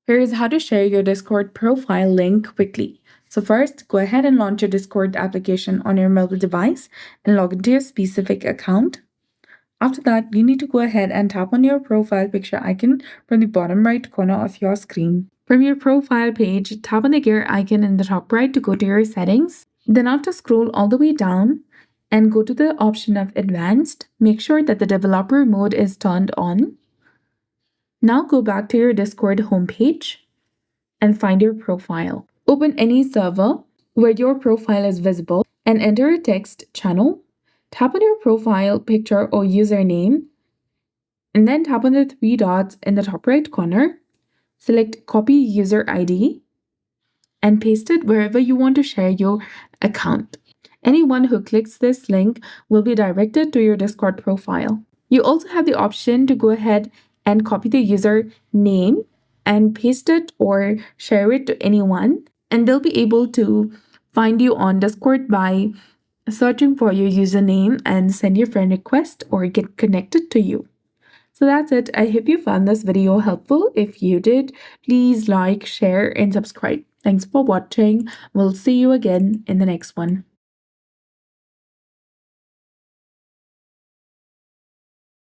Here is how to share your Discord profile link quickly. So first, go ahead and launch your Discord application on your mobile device and log into your specific account. After that, you need to go ahead and tap on your profile picture icon from the bottom right corner of your screen. From your profile page, tap on the gear icon in the top right to go to your settings. Then after scroll all the way down and go to the option of advanced, make sure that the developer mode is turned on. Now go back to your Discord homepage and find your profile. Open any server where your profile is visible and enter a text channel. Tap on your profile picture or username and then tap on the three dots in the top right corner. Select copy user ID and paste it wherever you want to share your account. Anyone who clicks this link will be directed to your Discord profile. You also have the option to go ahead and copy the user name and paste it or share it to anyone, and they'll be able to find you on Discord by searching for your username and send your friend request or get connected to you. So that's it. I hope you found this video helpful. If you did, please like, share, and subscribe. Thanks for watching. We'll see you again in the next one.